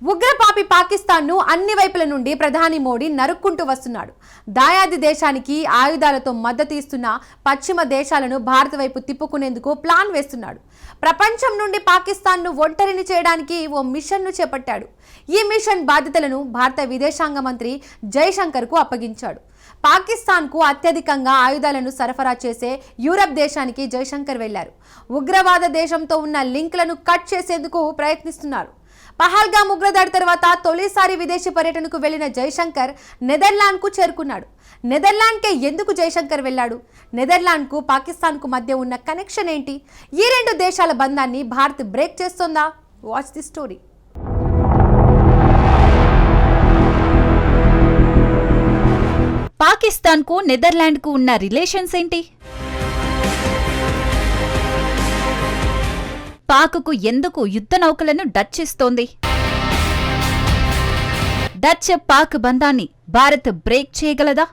ఉగ్రపాపి పాకిస్తాన్ను అన్ని వైపుల నుండి ప్రధాని మోడీ నరుక్కుంటూ వస్తున్నాడు. దాయాది దేశానికి ఆయుధాలతో మద్దతు ఇస్తున్న పశ్చిమ దేశాలను భారత్ వైపు తిప్పుకునేందుకు ప్లాన్ వేస్తున్నాడు. ప్రపంచం నుండి పాకిస్తాన్ను ఒంటరిని చేయడానికి ఓ మిషన్ను చేపట్టాడు. ఈ మిషన్ బాధ్యతలను భారత విదేశాంగ మంత్రి జైశంకర్కు అప్పగించాడు. పాకిస్తాన్కు అత్యధికంగా ఆయుధాలను సరఫరా చేసే యూరప్ దేశానికి జైశంకర్ వెళ్లారు. ఉగ్రవాద దేశంతో ఉన్న లింక్లను కట్ చేసేందుకు ప్రయత్నిస్తున్నారు. పహల్గామ్ ఉగ్రదాడి తర్వాత తొలిసారి విదేశీ పర్యటనకు వెళ్లిన జైశంకర్ నెదర్లాండ్కు చేరుకున్నాడు. నెదర్లాండ్కే ఎందుకు జైశంకర్ వెళ్లాడు? నెదర్లాండ్కు పాకిస్తాన్కు మధ్య ఉన్న కనెక్షన్ ఏంటి? ఈ రెండు దేశాల బంధాన్ని భారత్ బ్రేక్ చేస్తోందా? Watch the story. పాకిస్తాన్కు నెదర్లాండ్కు ఉన్న రిలేషన్స్ ఏంటి? పాక్కు ఎందుకు యుద్ధ నౌకలను డచ్ ఇస్తోంది? డచ్ పాక్ బంధాన్ని భారత్ బ్రేక్ చేయగలదా?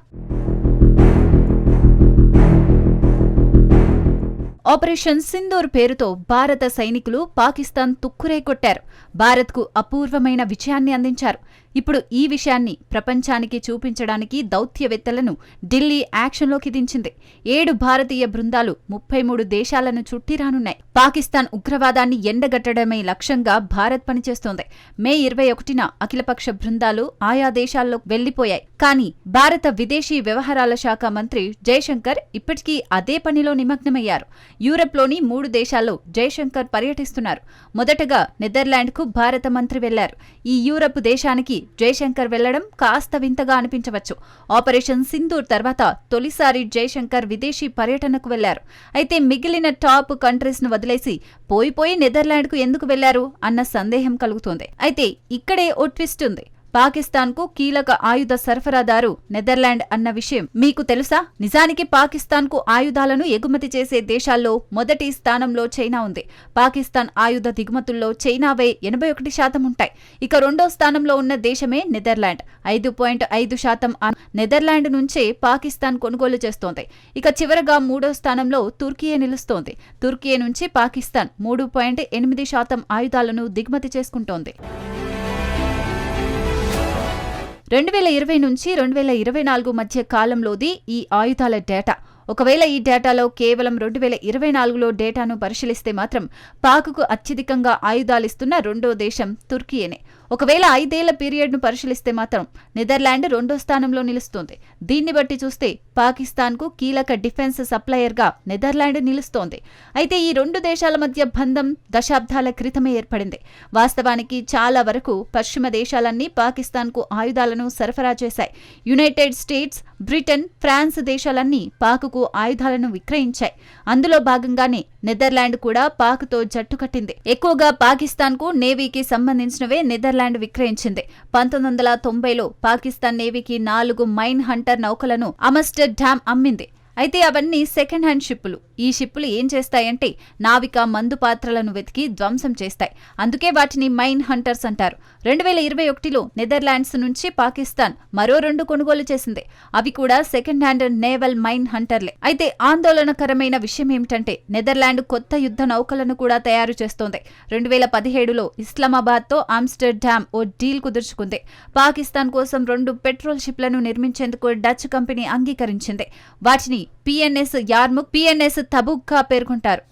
ఆపరేషన్ సింధూర్ పేరుతో భారత సైనికులు పాకిస్తాన్ తుక్కురే కొట్టారు. భారత్కు అపూర్వమైన విజయాన్ని అందించారు. ఇప్పుడు ఈ విషయాన్ని ప్రపంచానికి చూపించడానికి దౌత్యవేత్తలను ఢిల్లీ యాక్షన్లోకి దించింది. 7 భారతీయ బృందాలు 33 దేశాలను చుట్టిరానున్నాయి. పాకిస్తాన్ ఉగ్రవాదాన్ని ఎండగట్టడమే లక్ష్యంగా భారత్ పనిచేస్తోంది. మే 21న అఖిలపక్ష బృందాలు ఆయా దేశాల్లో వెళ్లిపోయాయి. కానీ భారత విదేశీ వ్యవహారాల శాఖ మంత్రి జైశంకర్ ఇప్పటికీ అదే పనిలో నిమగ్నమయ్యారు. యూరప్లోని 3 దేశాల్లో జైశంకర్ పర్యటిస్తున్నారు. మొదటగా నెదర్లాండ్కు భారత మంత్రి వెళ్లారు. ఈ యూరప్ దేశానికి జైశంకర్ వెళ్లడం కాస్త వింతగా అనిపించవచ్చు. ఆపరేషన్ సింధూర్ తర్వాత తొలిసారి జైశంకర్ విదేశీ పర్యటనకు వెళ్లారు. అయితే మిగిలిన టాప్ కంట్రీస్ ను వదిలేసి పోయి నెదర్లాండ్కు ఎందుకు వెళ్లారు అన్న సందేహం కలుగుతోంది. అయితే ఇక్కడే ఓ ట్విస్ట్ ఉంది. పాకిస్తాన్కు కీలక ఆయుధ సరఫరాదారు నెదర్లాండ్ అన్న విషయం మీకు తెలుసా? నిజానికి పాకిస్తాన్కు ఆయుధాలను ఎగుమతి చేసే దేశాల్లో మొదటి స్థానంలో చైనా ఉంది. పాకిస్తాన్ ఆయుధ దిగుమతుల్లో చైనావే 81% ఉంటాయి. ఇక రెండో స్థానంలో ఉన్న దేశమే నెదర్లాండ్. 5.5% నెదర్లాండ్ నుంచే పాకిస్తాన్ కొనుగోలు చేస్తోంది. ఇక చివరగా మూడో స్థానంలో తుర్కియే నిలుస్తోంది. తుర్కియే నుంచి పాకిస్తాన్ 3.8% ఆయుధాలను దిగుమతి చేసుకుంటోంది. 2020 నుంచి 2024 మధ్య కాలంలోది ఈ ఆయుధాల డేటా. ఒకవేళ ఈ డేటాలో కేవలం 2024లో డేటాను పరిశీలిస్తే మాత్రం పాక్కు అత్యధికంగా ఆయుధాలిస్తున్న రెండో దేశం తుర్కియేనే. ఒకవేళ 5 ఏళ్ల పీరియడ్ను పరిశీలిస్తే మాత్రం నెదర్లాండ్ రెండో స్థానంలో నిలుస్తోంది. దీన్ని బట్టి చూస్తే పాకిస్తాన్కు కీలక డిఫెన్స్ సప్లయర్గా నెదర్లాండ్ నిలుస్తోంది. అయితే ఈ రెండు దేశాల మధ్య బంధం దశాబ్దాల క్రితమే ఏర్పడింది. వాస్తవానికి చాలా వరకు పశ్చిమ దేశాలన్నీ పాకిస్తాన్కు ఆయుధాలను సరఫరా చేశాయి. యునైటెడ్ స్టేట్స్, బ్రిటన్, ఫ్రాన్స్ దేశాలన్నీ పాక్కు ఆయుధాలను విక్రయించాయి. అందులో భాగంగానే నెదర్లాండ్ కూడా పాక్తో జట్టు కట్టింది. ఎక్కువగా పాకిస్తాన్కు నేవీకి సంబంధించినవే నెదర్లాండ్ విక్రయించింది. 1990లో పాకిస్తాన్ నేవీకి 4 మైన్ హంటర్ నౌకలను ఆమ్స్టర్డామ్ అమ్మింది. అయితే అవన్నీ సెకండ్ హ్యాండ్ షిప్పులు. ఈ షిప్పులు ఏం చేస్తాయంటే నావిక మందు పాత్రలను వెతికి ధ్వంసం చేస్తాయి. అందుకే వాటిని మైన్ హంటర్స్ అంటారు. 2021లో నెదర్లాండ్స్ నుంచి పాకిస్తాన్ మరో 2 కొనుగోలు చేసింది. అవి కూడా సెకండ్ హ్యాండ్ నేవల్ మైన్ హంటర్లే. అయితే ఆందోళనకరమైన విషయం ఏమిటంటే నెదర్లాండ్ కొత్త యుద్ధ నౌకలను కూడా తయారు చేస్తోంది. 2017లో ఇస్లామాబాద్తో ఆమ్స్టర్డామ్ ఓ డీల్ కుదుర్చుకుంది. పాకిస్తాన్ కోసం 2 పెట్రోల్ షిప్లను నిర్మించేందుకు డచ్ కంపెనీ అంగీకరించింది. వాటిని పిఎన్ఎస్ యార్ముక్, పిఎన్ఎస్ తబుక్గా పేర్కొంటారు.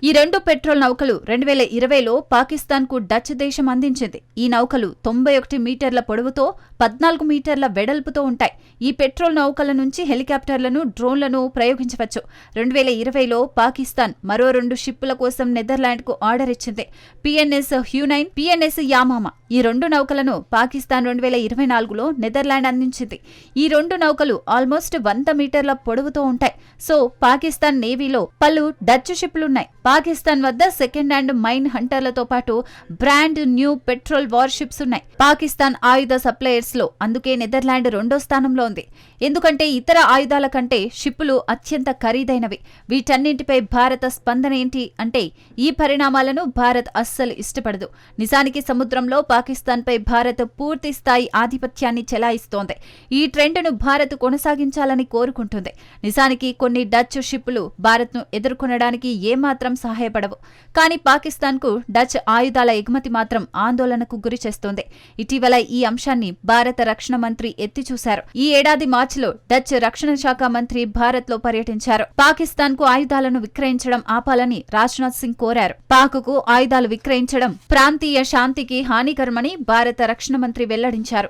ఈ 2 పెట్రోల్ నౌకలు 2020లో పాకిస్తాన్కు డచ్ దేశం అందించింది. ఈ నౌకలు 91 మీటర్ల పొడవుతో 14 మీటర్ల వెడల్పుతో ఉంటాయి. ఈ పెట్రోల్ నౌకల నుంచి హెలికాప్టర్లను, డ్రోన్లను ప్రయోగించవచ్చు. 2020లో పాకిస్తాన్ మరో 2 షిప్పుల కోసం నెదర్లాండ్కు ఆర్డర్ ఇచ్చింది. PNS Hunain, PNS Yamama. ఈ 2 నౌకలను పాకిస్తాన్ 2024లో నెదర్లాండ్ అందించింది. ఈ 2 నౌకలు ఆల్మోస్ట్ 100 మీటర్ల పొడవుతో ఉంటాయి. సో పాకిస్తాన్ నేవీలో పలు డచ్ షిప్లున్నాయి. పాకిస్తాన్ వద్ద సెకండ్ హ్యాండ్ మైన్ హంటర్లతో పాటు బ్రాండ్ న్యూ పెట్రోల్ వార్షిప్స్ ఉన్నాయి. పాకిస్తాన్ ఆయుధ సప్లయర్స్ లో అందుకే నెదర్లాండ్ రెండో స్థానంలో ఉంది. ఎందుకంటే ఇతర ఆయుధాల కంటే షిప్పులు అత్యంత ఖరీదైనవి. వీటన్నింటిపై భారత స్పందన ఏంటి అంటే ఈ పరిణామాలను భారత్ అస్సలు ఇష్టపడదు. నిజానికి సముద్రంలో పాకిస్తాన్పై భారత్ పూర్తి స్థాయి ఆధిపత్యాన్ని చెలాయిస్తోంది. ఈ ట్రెండ్ను భారత్ కొనసాగించాలని కోరుకుంటుంది. నిజానికి కొన్ని డచ్ షిప్పులు భారత్ను ఎదుర్కొనడానికి ఏమాత్రం సహాయపడవు. కానీ పాకిస్తాన్కు డచ్ ఆయుధాల ఎగుమతి మాత్రం ఆందోళనకు గురి చేస్తోంది. ఇటీవల ఈ అంశాన్ని భారత రక్షణ మంత్రి ఎత్తిచూశారు. ఈ ఏడాది మార్చిలో డచ్ రక్షణ శాఖ మంత్రి భారత్లో పర్యటించారు. పాకిస్తాన్కు ఆయుధాలను విక్రయించడం ఆపాలని రాజ్నాథ్ సింగ్ కోరారు. పాక్కు ఆయుధాలు విక్రయించడం ప్రాంతీయ శాంతికి హానికరమని భారత రక్షణ మంత్రి వెల్లడించారు.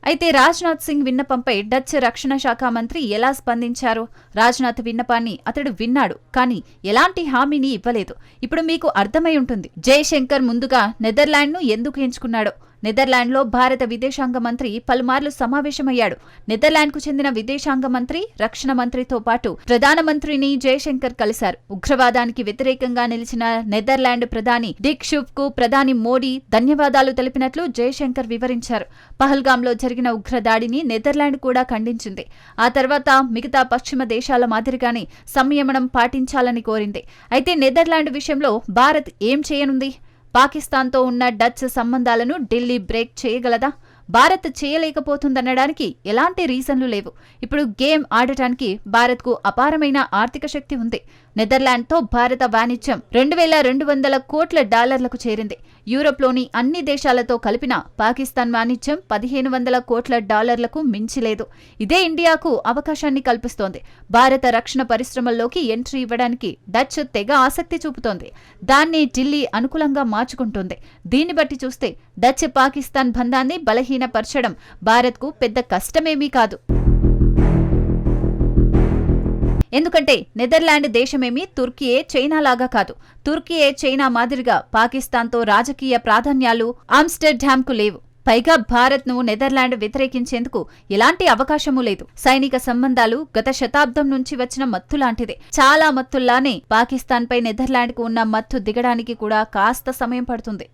అయితే రాజ్నాథ్ సింగ్ విన్నపంపై డచ్ రక్షణ శాఖ మంత్రి ఎలా స్పందించారు? రాజ్నాథ్ విన్నపాన్ని అతడు విన్నాడు, కానీ ఎలాంటి హామీని ఇవ్వలేదు. ఇప్పుడు మీకు అర్థమై ఉంటుంది జయశంకర్ ముందుగా నెదర్లాండ్ను ఎందుకు ఎంచుకున్నాడో. నెదర్లాండ్లో భారత విదేశాంగ మంత్రి పలుమార్లు సమావేశమయ్యాడు. నెదర్లాండ్కు చెందిన విదేశాంగ మంత్రి, రక్షణ మంత్రితో పాటు ప్రధానమంత్రిని జయశంకర్ కలిశారు. ఉగ్రవాదానికి వ్యతిరేకంగా నిలిచిన నెదర్లాండ్ ప్రధాని డిక్ షూఫ్ కు ప్రధాని మోడీ ధన్యవాదాలు తెలిపినట్లు జయశంకర్ వివరించారు. పహల్గాంలో జరిగిన ఉగ్రదాడిని నెదర్లాండ్ కూడా ఖండించింది. ఆ తర్వాత మిగతా పశ్చిమ దేశాల మాదిరిగానే సంయమనం పాటించాలని కోరింది. అయితే నెదర్లాండ్ విషయంలో భారత్ ఏం చేయనుంది? పాకిస్తాన్తో ఉన్న డచ్ సంబంధాలను ఢిల్లీ బ్రేక్ చేయగలదా? భారత్ చేయలేకపోతుందనడానికి ఎలాంటి రీజన్లు లేవు. ఇప్పుడు గేమ్ ఆడటానికి భారత్కు అపారమైన ఆర్థిక శక్తి ఉంది. నెదర్లాండ్తో భారత వాణిజ్యం $2200 కోట్ల చేరింది. యూరోప్లోని అన్ని దేశాలతో కలిపిన పాకిస్తాన్ వాణిజ్యం $1500 కోట్ల మించిలేదు. ఇదే ఇండియాకు అవకాశాన్ని కల్పిస్తోంది. భారత రక్షణ పరిశ్రమల్లోకి ఎంట్రీ ఇవ్వడానికి డచ్ తెగ ఆసక్తి చూపుతోంది. దాన్ని ఢిల్లీ అనుకూలంగా మార్చుకుంటోంది. దీన్ని బట్టి చూస్తే డచ్ పాకిస్తాన్ బంధాన్ని బలహీనపరచడం భారత్కు పెద్ద కష్టమేమీ కాదు. ఎందుకంటే నెదర్లాండ్ దేశమేమీ తుర్కీయే చైనాలాగా కాదు. తుర్కీయే చైనా మాదిరిగా పాకిస్తాన్తో రాజకీయ ప్రాధాన్యాలు ఆమ్స్టర్డామ్కు లేవు. పైగా భారత్ను నెదర్లాండ్ వ్యతిరేకించేందుకు ఎలాంటి అవకాశమూ లేదు. సైనిక సంబంధాలు గత శతాబ్దం నుంచి వచ్చిన మత్తులాంటిదే. చాలా మత్తుల్లానే పాకిస్తాన్పై నెదర్లాండ్కు ఉన్న మత్తు దిగడానికి కూడా కాస్త సమయం పడుతుంది.